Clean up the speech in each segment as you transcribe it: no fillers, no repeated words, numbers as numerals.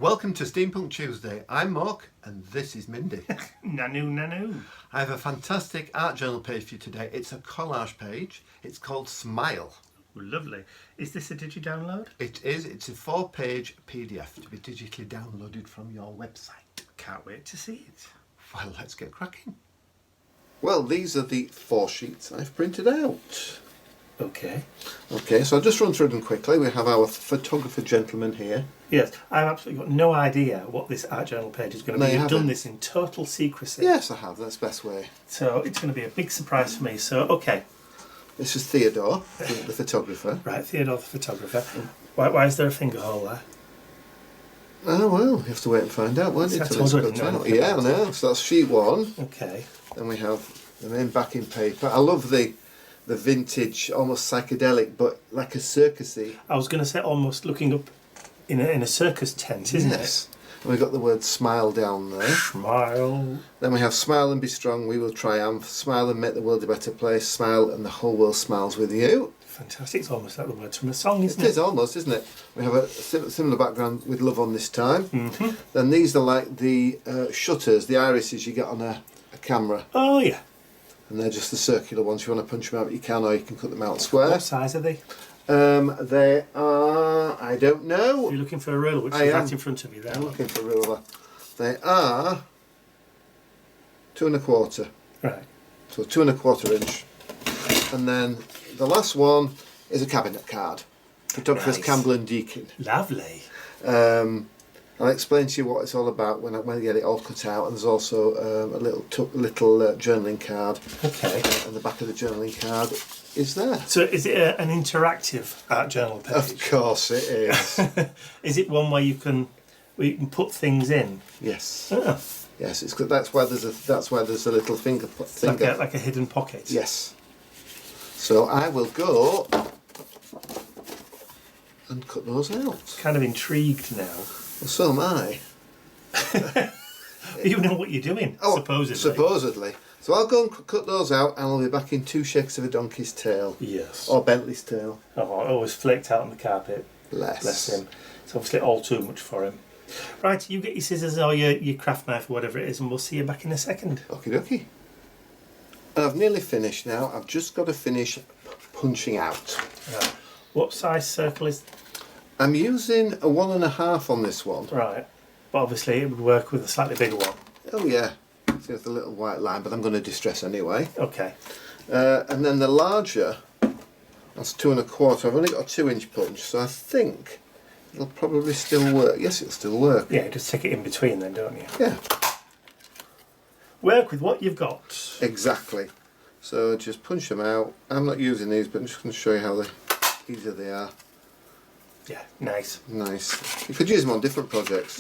Welcome to Steampunk Tuesday. I'm Mark and this is Mindy. Nanu. I have a fantastic art journal page for you today. It's a collage page. It's called Smile. Lovely. Is this a digi-download? It is. It's a 4-page PDF to be digitally downloaded from your website. Can't wait to see it. Well, let's get cracking. Well, these are the 4 sheets I've printed out. Okay, so I'll just run through them quickly. We have our photographer gentleman here. Yes, I've absolutely got no idea what this art journal page is going to be. You've done this in total secrecy. Yes, I have. That's the best way. So it's going to be a big surprise for me. So, okay. This is Theodore, the photographer. Right, Theodore the photographer. Why is there a finger hole there? Oh, well, you have to wait and find out, won't you? Yeah, I know. So that's sheet 1. Okay. Then we have the main backing paper. I love the vintage, almost psychedelic, but like a circusy. I was going to say almost looking up in a circus tent, isn't it? Yes. And we've got the word smile down there. Smile. Then we have smile and be strong, we will triumph. Smile and make the world a better place. Smile and the whole world smiles with you. Fantastic. It's almost like the words from a song, isn't it? It is almost, isn't it? We have a similar background with love on this time. Mm-hmm. Then these are like the shutters, the irises you get on a camera. Oh, yeah. And they're just the circular ones. If you want to punch them out, you can, or you can cut them out square. What size are they? They are, I don't know. You're looking for a ruler, which is right in front of you there. I'm looking for a ruler. They are 2 1/4. Right. So 2 1/4 inch. And then the last one is a cabinet card. Photographers Nice. Campbell and Deakin. Lovely. I'll explain to you what it's all about when I get it all cut out. And there's also a little journaling card. Okay. And the back of the journaling card is there. So is it an interactive art journal page? Of course it is. Is it one where you can put things in? Yes. Oh. Yes, it's good. That's why there's a little finger. Like a hidden pocket. Yes. So I will go and cut those out. Kind of intrigued now. Well, so am I. You know what you're doing, supposedly. Supposedly. So I'll go and cut those out and I'll be back in 2 shakes of a donkey's tail. Yes. Or Bentley's tail. Oh, always flaked out on the carpet. Bless him. It's obviously all too much for him. Right, you get your scissors or your craft knife or whatever it is, and we'll see you back in a second. Okie dokie. I've nearly finished now. I've just got to finish punching out. Right. What size circle is... I'm using a 1 1/2 on this one. Right. But obviously it would work with a slightly bigger one. Oh yeah. See, with a little white line, but I'm going to distress anyway. Okay. And then the larger, that's 2 1/4. I've only got a 2-inch punch, so I think it'll probably still work. Yes, it'll still work. Yeah, just stick it in between then, don't you? Yeah. Work with what you've got. Exactly. So just punch them out. I'm not using these, but I'm just going to show you how easy they are. Yeah, nice. Nice. You could use them on different projects.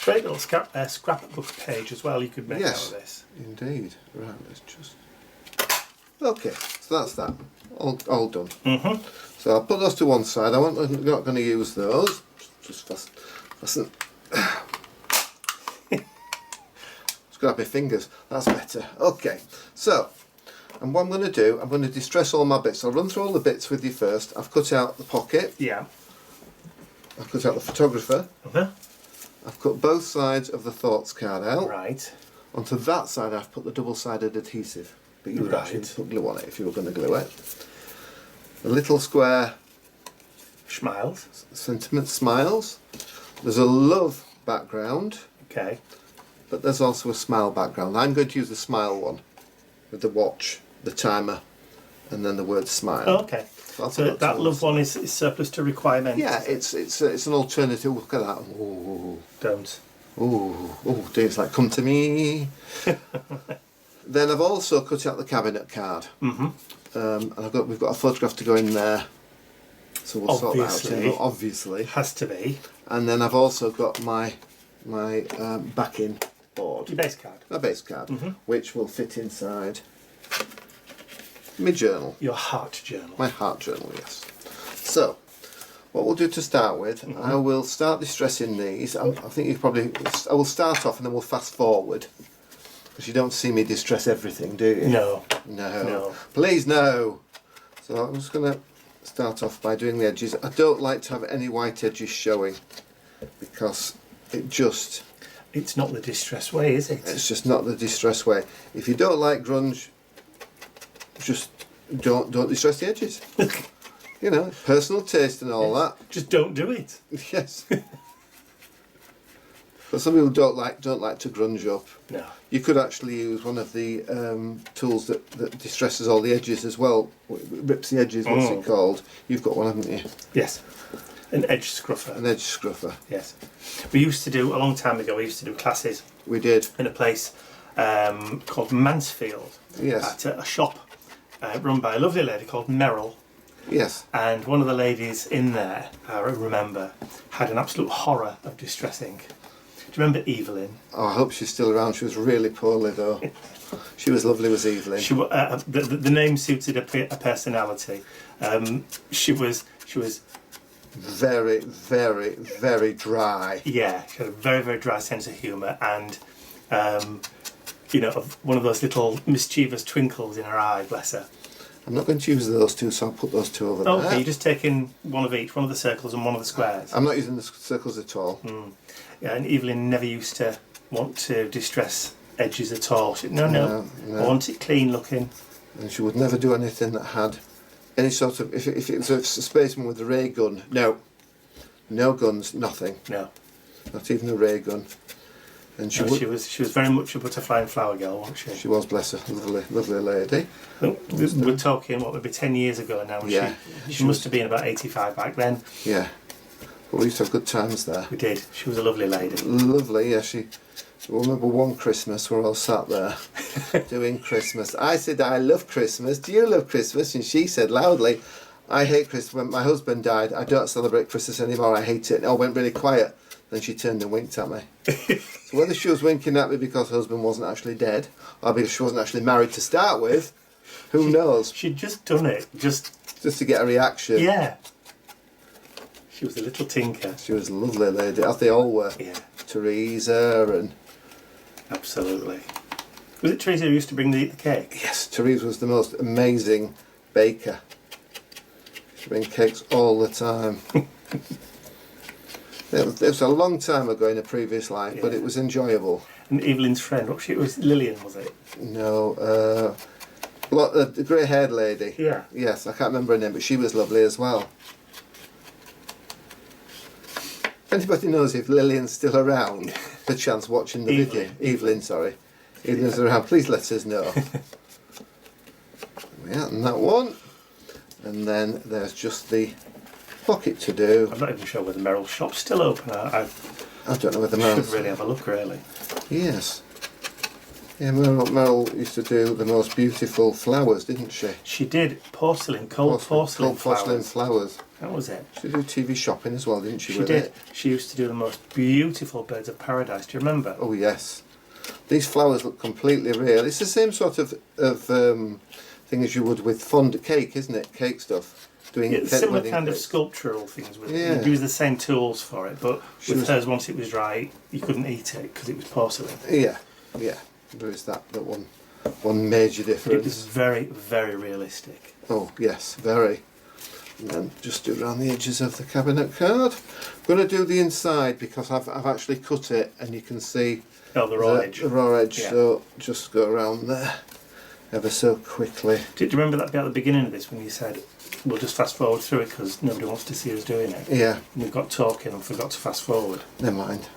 Great little scrapbook page as well you could make out of this. Indeed. Right, let's just... Okay, so that's that. All done. So I'll put those to one side. I'm not going to use those. Just fasten. Just grab my fingers. That's better. Okay, so... And what I'm going to do, I'm going to distress all my bits. I'll run through all the bits with you first. I've cut out the pocket. Yeah. I've cut out the photographer. I've cut both sides of the thoughts card out. Right. Onto that side I've put the double-sided adhesive. But you would actually put glue on it if you were going to glue it. A little square... Smiles. Sentiment smiles. There's a love background. Okay. But there's also a smile background. I'm going to use the smile one. With the watch, the timer, and then the word smile. Oh, okay. So that love one is surplus to requirement. Yeah, it's an alternative. Look at that. Ooh. Don't. Ooh, it's like come to me. Then I've also cut out the cabinet card. And we've got a photograph to go in there. So we'll sort that out. Obviously. Has to be. And then I've also got my backing board. Your base card. My base card, which will fit inside my journal. Your heart journal. My heart journal, yes. So, what we'll do to start with, I will start distressing these. I think I will start off and then we'll fast forward. Because you don't see me distress everything, do you? No. No. Please, no. So I'm just going to start off by doing the edges. I don't like to have any white edges showing. because it's not the distress way, is it? It's just not the distress way. If you don't like grunge, just don't distress the edges. You know, personal taste and all that. Just don't do it. Yes. But some people don't like to grunge up. No. You could actually use one of the tools that distresses all the edges as well. It rips the edges. What's it called? You've got one, haven't you? Yes. An edge scruffer. An edge scruffer. Yes. We used to do, a long time ago, we used to do classes. We did. In a place called Mansfield. Yes. At a shop run by a lovely lady called Merrill. Yes. And one of the ladies in there, I remember, had an absolute horror of distressing. Do you remember Evelyn? Oh, I hope she's still around. She was really poorly though. She was lovely, was Evelyn. She the name suited a personality. She was very, very, very dry. Yeah, she had a very, very dry sense of humour, and you know, one of those little mischievous twinkles in her eye. Bless her. I'm not going to use those two, so I'll put those two over there. Okay, you're just taking one of each, one of the circles and one of the squares. I'm not using the circles at all. Yeah, and Evelyn never used to want to distress edges at all. She, no, I want it clean looking. And she would never do anything that had any sort of, if it was a spaceman with a ray gun, no guns, nothing. No. Not even a ray gun. And she was very much a butterfly and flower girl, wasn't she? She was, bless her, lovely lady. We're talking, what, maybe 10 years ago now. Yeah. She must have been about 85 back then. Yeah. But we used to have good times there. We did. She was a lovely lady. Lovely, yeah. I remember one Christmas we're all sat there doing Christmas. I said, I love Christmas. Do you love Christmas? And she said loudly, I hate Christmas. When my husband died, I don't celebrate Christmas anymore. I hate it. And it all went really quiet. Then she turned and winked at me. So whether she was winking at me because her husband wasn't actually dead, or because she wasn't actually married to start with, who knows? She'd just done it, just to get a reaction. Yeah. She was a little tinker. She was a lovely lady, as they all were. Yeah. Teresa and... Absolutely. Was it Teresa who used to bring the cake? Yes, Teresa was the most amazing baker. She bring cakes all the time. It was a long time ago in a previous life, but it was enjoyable. And Evelyn's friend, it was Lillian, was it? No, the grey-haired lady. Yeah. Yes, I can't remember her name, but she was lovely as well. If anybody knows if Lillian's still around, perchance watching the video. Evelyn, sorry. Evelyn's around, please let us know. Yeah, and that one. And then there's just the pocket to do. I'm not even sure whether Merrill's shop's still open. I don't know whether Merrill's... should really have a look, really. Yes. Yeah, Merrill used to do the most beautiful flowers, didn't she? She did. Porcelain, cold porcelain flowers. That was it. She did TV shopping as well, didn't she? She did. She used to do the most beautiful birds of paradise. Do you remember? Oh, yes. These flowers look completely real. It's the same sort of thing as you would with fondant cake, isn't it? Cake stuff. Similar kind of sculptural things with it. You use the same tools for it, but with hers, once it was dry, you couldn't eat it because it was porcelain. Yeah. There is that one major difference. It was very, very realistic. Oh yes, very. And then just do around the edges of the cabinet card. I'm going to do the inside because I've actually cut it, and you can see the raw edge. The raw edge. Yeah. So just go around there ever so quickly. Do you remember that bit at the beginning of this when you said, we'll just fast forward through it because nobody wants to see us doing it? Yeah. And we got talking and forgot to fast forward. Never mind.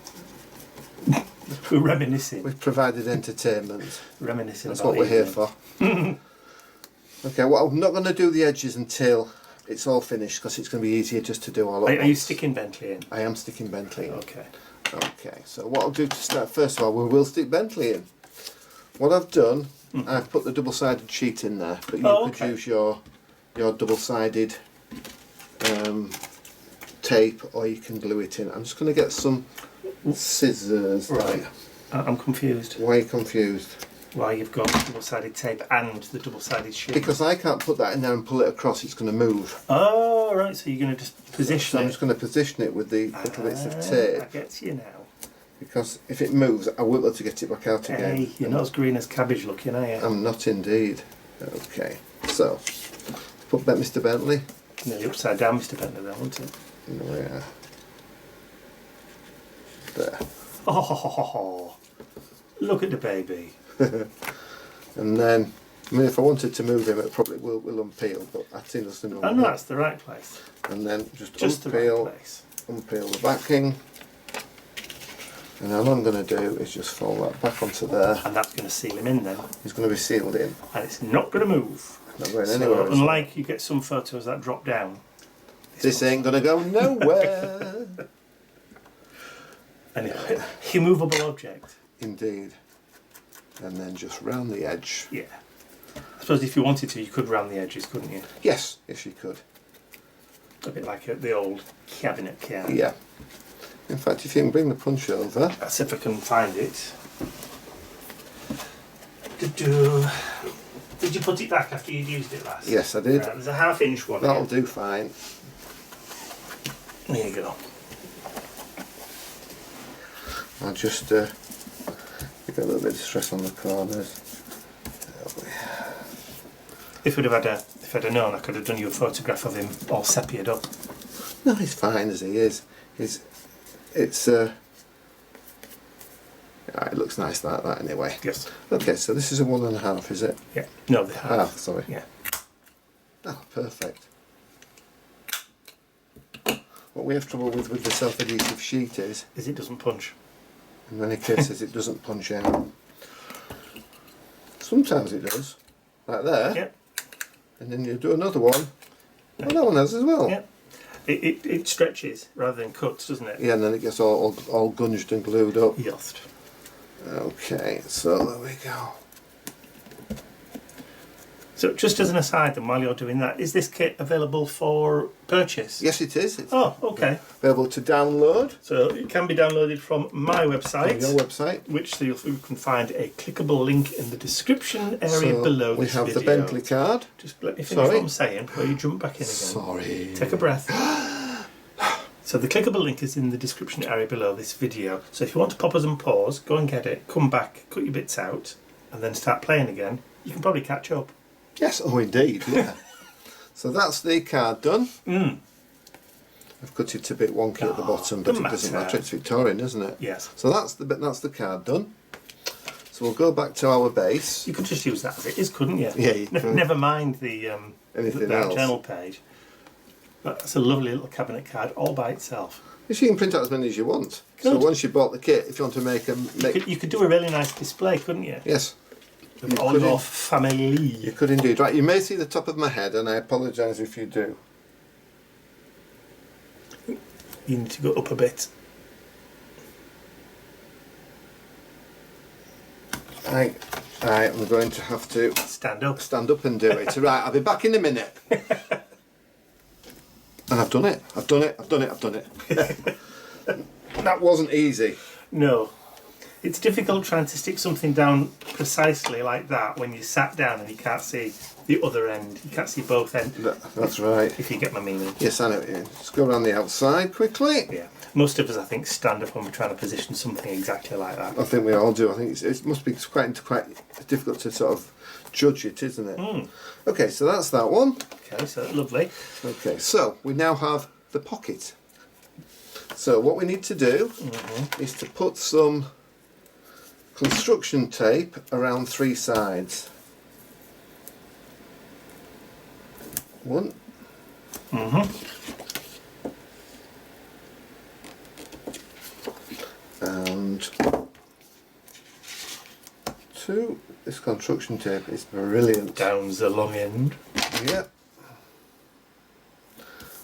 We're reminiscing. We've provided entertainment. Reminiscing. That's what we're here for. Okay, well, I'm not going to do the edges until it's all finished because it's going to be easier just to do all of it. Are you sticking Bentley in? I am sticking Bentley in. Okay. Okay, so what I'll do to start, first of all, we will stick Bentley in. What I've done, I've put the double-sided sheet in there, but you could use your double-sided tape, or you can glue it in. I'm just going to get some scissors. Right. I'm confused. Why are you confused? Why you've got double-sided tape and the double-sided sheet? Because I can't put that in there and pull it across, it's going to move. Oh, right, so you're going to just position it. I'm just going to position it with the little bits of tape. I get you now. Because if it moves, I won't be able to get it back out again. Hey, you're not as green as cabbage looking, are you? I'm not indeed. Okay, so, put back Mr. Bentley. Nearly upside down Mr. Bentley there, wasn't it? Yeah. There. Oh, look at the baby. And then, I mean, if I wanted to move him, it probably will unpeel, but I think that's the normal. And that's the right place. And then just unpeel, the right place. Unpeel the backing. And all I'm going to do is just fold that back onto there. And that's going to seal him in then. He's going to be sealed in. And it's not going to move. Not going anywhere. So, unlike you get some photos that drop down. This ain't going to go nowhere. An immovable object. Indeed. And then just round the edge. Yeah. I suppose if you wanted to, you could round the edges, couldn't you? Yes, yes you could. A bit like the old cabinet can. Yeah. In fact, if you can bring the punch over. That's if I can find it. Did you put it back after you'd used it last? Yes, I did. Right, there's a 1/2 inch one. That'll do fine. There you go. I'll just give it a little bit of stress on the corners. If I'd have known, I could have done you a photograph of him all sepiaed up. No, he's fine as he is. It looks nice like that anyway. Yes. Okay, so this is a 1.5, is it? Yeah. No, the half. Sorry. Yeah. Oh, perfect. What we have trouble with the self-adhesive sheet is it doesn't punch. in many cases it doesn't punch out. Sometimes it does, like there. Yeah. And then you do another one. Oh, that one has as well. Yeah. It stretches rather than cuts, doesn't it? Yeah, and then it gets all gunged and glued up. Yes. Okay, so there we go. So just as an aside then, while you're doing that, is this kit available for purchase? Yes, it is. It's okay. available to download. So it can be downloaded from my website. On your website. Which you can find a clickable link in the description area below this video. We have the Bentley card. Just let me finish what I'm saying before you jump back in again. Sorry. Take a breath. So the clickable link is in the description area below this video. So if you want to pop us and pause, go and get it, come back, cut your bits out, and then start playing again, you can probably catch up. Yes, oh indeed, yeah. So that's the card done. I've cut it a bit wonky at the bottom, but it doesn't matter. It's Victorian, isn't it? Yes. So that's the card done. So we'll go back to our base. You could just use that as it is, couldn't you? Yeah, you could. Never mind the Anything else. journal page. That's a lovely little cabinet card all by itself. Yes, you can print out as many as you want. Good. So once you bought the kit, if you want to make them... You could do a really nice display, couldn't you? Yes. With all your family. You could indeed. Right, you may see the top of my head, and I apologise if you do. You need to go up a bit. I'm going to have to... Stand up. Stand up and do it. Right, I'll be back in a minute. And I've done it. I've done it. That wasn't easy. No. It's difficult trying to stick something down precisely like that when you sat down and you can't see the other end. You can't see both ends. That's right. If you get my meaning. Yes, I know. Just go around the outside quickly. Yeah. Most of us, I think, stand up when we're trying to position something exactly like that. I think we all do. I think it must be quite difficult to sort of judge it, isn't it? Okay, so that's that one. Okay, so that's lovely. Okay, so we now have the pocket. So what we need to do is to put some construction tape around 3 sides. One. And 2. This construction tape is brilliant. Down the long end. Yeah.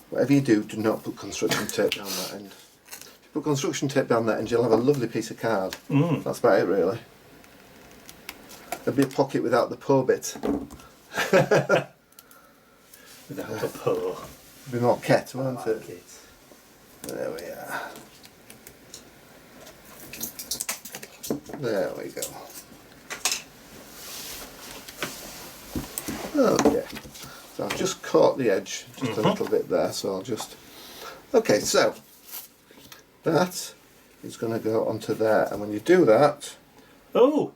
Whatever you do, do not put construction tape down that end. If you put construction tape down that end, you'll have a lovely piece of card. That's about it, really. There'll be a pocket without the po bit. Without the po. It'll be more ket, won't it? It. There we are. There we go. Okay. So I've just caught the edge just a little bit there, so I'll just... Okay, so that is going to go onto there, and when you do that... Oh!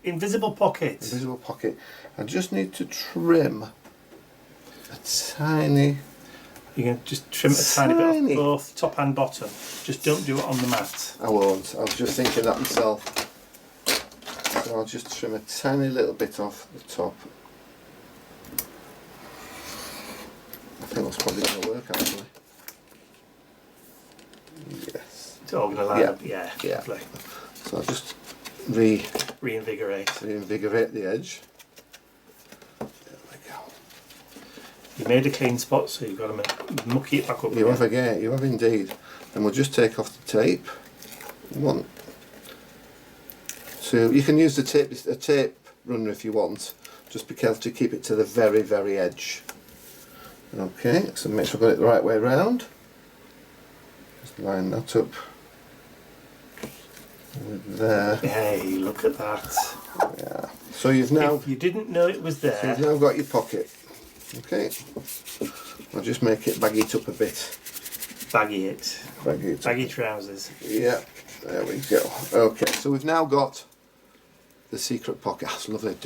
Invisible pocket. Invisible pocket. I just need to trim a tiny You can just trim it a tiny bit off both top and bottom. Just don't do it on the mat. I won't. I was just thinking that myself. So I'll just trim a tiny little bit off the top. I think that's probably going to work actually. Yes. It's all going to line up. Yeah. Lovely. So I'll just reinvigorate the edge. There we go. You made a clean spot, so you've got to mucky it back up. You have again. You have indeed. And we'll just take off the tape. 1, 2. You can use the tape runner if you want. Just be careful to keep it to the very, very edge. Okay, so make sure I've got it the right way around. Just line that up with there. Hey, look at that. Yeah. So you've now... If you didn't know it was there... So you've now got your pocket. Okay. I'll just make it baggy it up a bit. Baggy it. Baggy trousers. Yeah, there we go. Okay, so we've now got the secret pocket. That's lovely.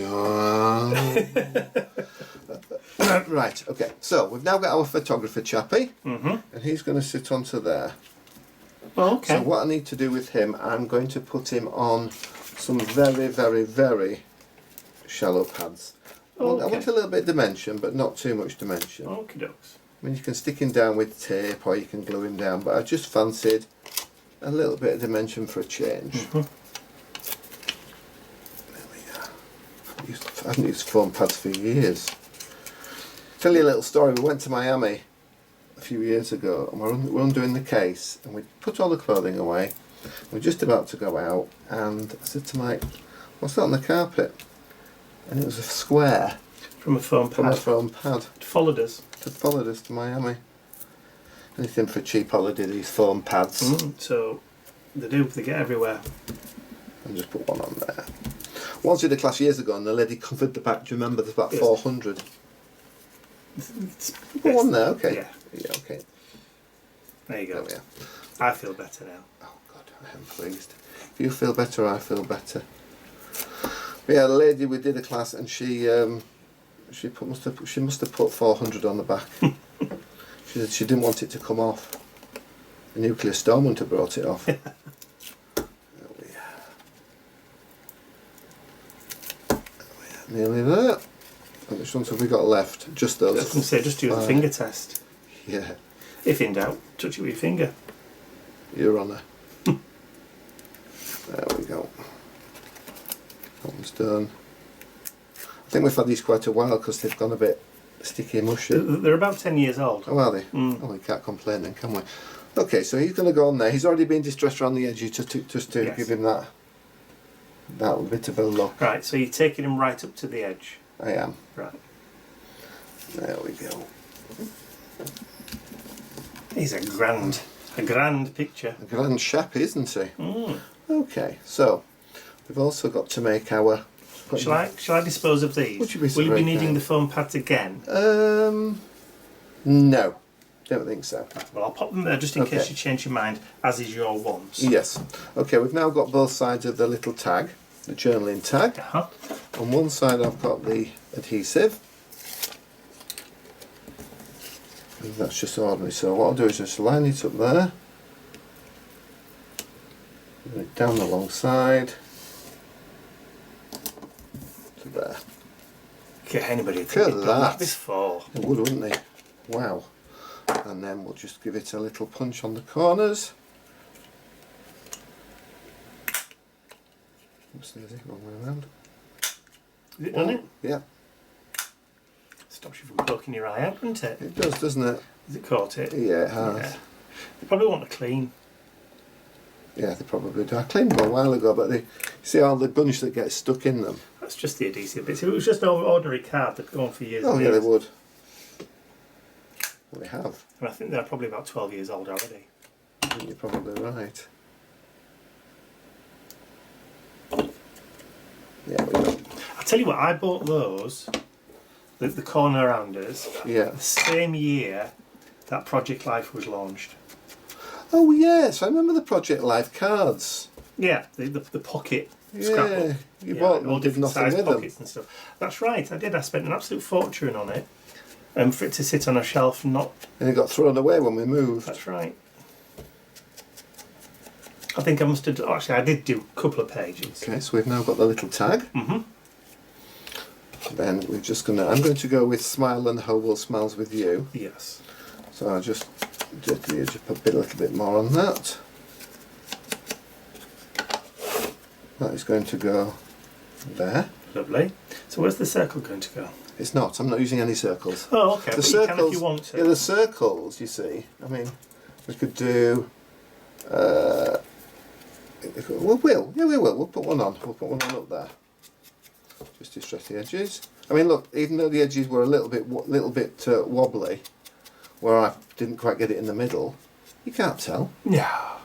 Right, okay. So we've now got our photographer chappie, and he's going to sit onto there. Oh, okay. So what I need to do with him, I'm going to put him on some very, very, very shallow pads. Okay. I want a little bit of dimension, but not too much dimension. Okie dokes. I mean, you can stick him down with tape or you can glue him down, but I just fancied a little bit of dimension for a change. There we go. I haven't used foam pads for years. Tell you a little story. We went to Miami a few years ago and we're undoing the case and we put all the clothing away. We're just about to go out and I said to Mike, what's that on the carpet? And it was a square. From a foam pad. It followed us. It followed us to Miami. Anything for a cheap holiday, these foam pads. So they do, they get everywhere. And just put one on there. Once we did a class years ago and the lady covered the back, do you remember there's about 400? Put one there, okay. Yeah, okay. There you go. There we are. I feel better now. Oh God, I am pleased. If you feel better, I feel better. But yeah, the lady we did a class and she must have put 400 on the back. She said she didn't want it to come off. The nuclear storm wouldn't have brought it off. There we are. Nearly there. And which ones have we got left? Just those. I was going to say, just do the finger test. Yeah. If in doubt, touch it with your finger. Your Honour. There we go. That one's done. I think we've had these quite a while because they've gone a bit sticky and mushy. They're about 10 years old. Oh, are they? Oh, we can't complain then, can we? Okay, so he's going to go on there. He's already been distressed around the edges just to give him that bit of a look. Right, so you're taking him right up to the edge. I am. Right. There we go. He's a grand picture. A grand chap, isn't he? Okay, so we've also got to make our... Shall I dispose of these? Will you be needing the foam pads again? No, don't think so. Well, I'll pop them there just in case you change your mind, as is your wants. Yes. Okay, we've now got both sides of the little tag, the journaling tag. On one side I've got the adhesive. And that's just ordinary. So what I'll do is just line it up there. Put it down the long side. To there. Okay, anybody Look at that before. They would, wouldn't they? Wow. And then we'll just give it a little punch on the corners. Oops, there's it, wrong way around. Is it done it? Yeah. Stops you from poking your eye out, doesn't it? It does, doesn't it? Has it caught it? Yeah, it has. Yeah. You probably want to clean. Yeah, they probably do. I cleaned them a while ago, but they see all the bunch that gets stuck in them. That's just the adhesive bits. If it was just an ordinary card, they'd go on for years. Oh, and yeah, years. they would. Well, they have. And I think they're probably about 12 years old already. I think you're probably right. Yeah, we go. I'll tell you what, I bought those, the corner rounders, Yeah. the same year that Project Life was launched. Oh, yes, I remember the Project Life cards. Yeah, the pocket Yeah, scrapbook. you bought them, all did different nothing size with pockets and stuff. That's right, I did. I spent an absolute fortune on it. And for it to sit on a shelf, not... And it got thrown away when we moved. That's right. I think I must have... Actually, I did do a couple of pages. Okay, so we've now got the little tag. Then we're just going to... I'm going to go with Smile and the Whole World Smiles with You. Yes. So I'll just gently edge up a little bit more on that. That is going to go there. Lovely. So where's the circle going to go? It's not. I'm not using any circles. Oh, okay. The But circles, you can if you want to. yeah, the circles. You see, I mean, we could do. We will. Yeah, we will. We'll put one on. We'll put one on up there. Just to stretch the edges. I mean, look. Even though the edges were a little bit wobbly, where I didn't quite get it in the middle, you can't tell. Yeah.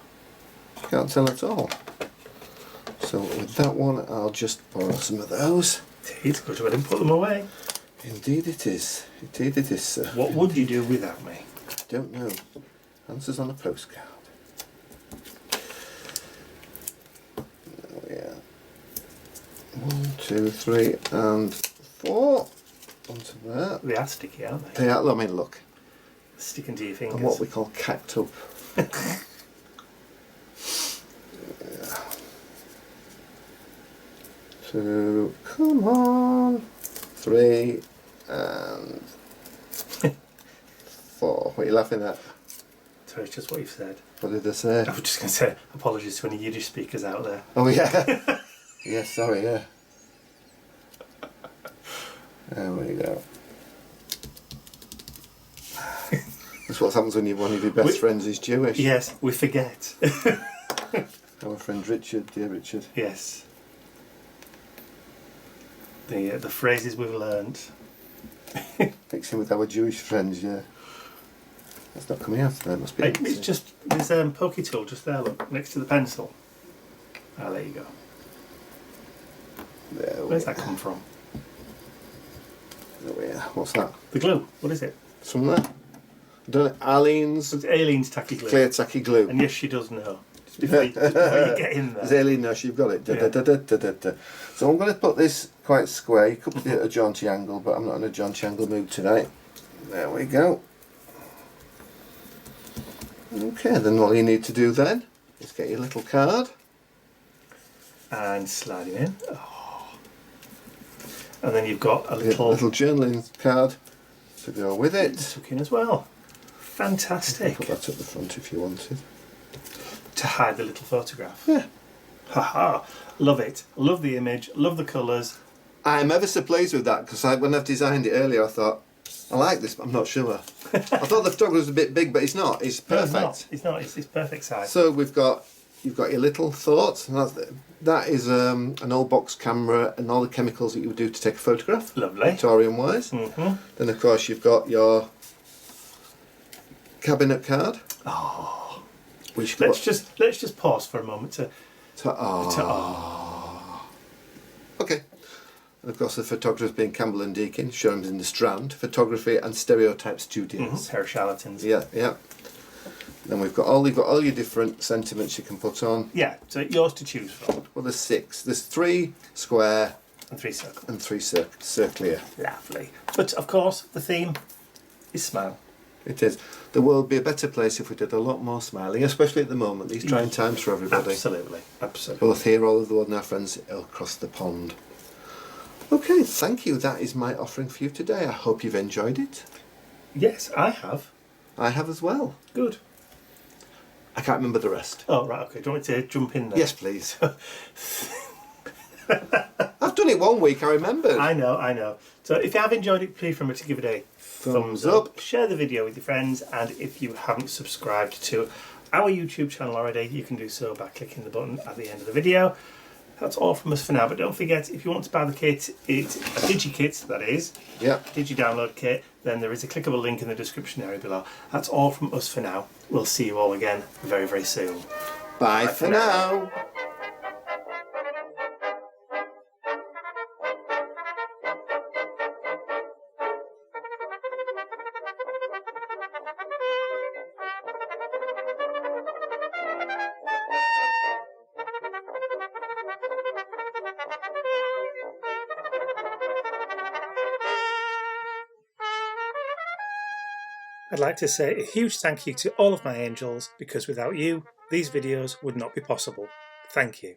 You can't tell at all. So with that one, I'll just borrow some of those. It's good to go ahead and put them away. Indeed it is. Indeed it is, sir. What would you do without me? I don't know. Answers on a postcard. Oh yeah. 1, 2, 3, and 4. Onto that. They are sticky, aren't they? They are, I mean, look. Sticking to your fingers. And what we call cacked up. Two, come on. 3 and 4. What are you laughing at? Sorry, it's just what you've said. What did I say? I was just going to say apologies to any Yiddish speakers out there. Oh yeah. Yeah, sorry, yeah. There we go. That's what happens when one of your best friends is Jewish. Yes, we forget. Our friend Richard, dear Richard. Yes. The phrases we've learned. Mixing with our Jewish friends, yeah. That's not coming out there, must be. It's just, there's a pokey tool just there, look, next to the pencil. Ah, there you go. There we Where's that come from? There we are. What's that? The glue. What is it? It's from there. Don't it? Arlene's It's Aileen's tacky glue. clear tacky glue. And yes, she does know. Just before you get in there. As Aileen knows, you've got it. Yeah. So I'm going to put this quite square. You could put it at a jaunty angle, but I'm not in a jaunty angle mood tonight. There we go. Okay, then all you need to do then is get your little card. And slide him in. Oh. And then you've got a Your little journaling card to go with it. tuck in as well. Fantastic. Put that at the front if you wanted. To hide the little photograph. Yeah. Haha. Love it. Love the image. Love the colours. I'm ever so pleased with that because when I've designed it earlier, I thought, I like this, but I'm not sure. I thought the photograph was a bit big, but it's not. It's perfect. No, it's not. It's perfect size. So you've got your little thoughts. And that is an old box camera and all the chemicals that you would do to take a photograph. Lovely. Victorian wise. Then of course you've got your cabinet card. Oh. Which Let's just pause for a moment to Okay. And of course the photographers being Campbell and Deakin, showrooms in the Strand, photography and stereotype studios. pair of charlatans. Yeah. Then we've got all your different sentiments you can put on. Yeah, so yours to choose from. Well, there's 6. There's 3 square And 3 circles. and 3 circular. Lovely. But of course, the theme is smile. It is. The world would be a better place if we did a lot more smiling, especially at the moment. These trying times for everybody. Absolutely. Absolutely. Both here, all over the world, and our friends across the pond. Okay, thank you. That is my offering for you today. I hope you've enjoyed it. Yes, I have. I have as well. Good. I can't remember the rest. Oh, right, okay. Do you want me to jump in there? Yes, please. I've done it one week, I remembered. I know. So if you have enjoyed it, please remember to give it a thumbs up. Share the video with your friends, and if you haven't subscribed to our YouTube channel already, you can do so by clicking the button at the end of the video. That's all from us for now, but don't forget, if you want to buy the kit, it's a DigiKit, that is. Yeah. Digi-download kit, then there is a clickable link in the description area below. That's all from us for now. We'll see you all again very, very soon. Bye for now. I'd like to say a huge thank you to all of my angels, because without you, these videos would not be possible. Thank you.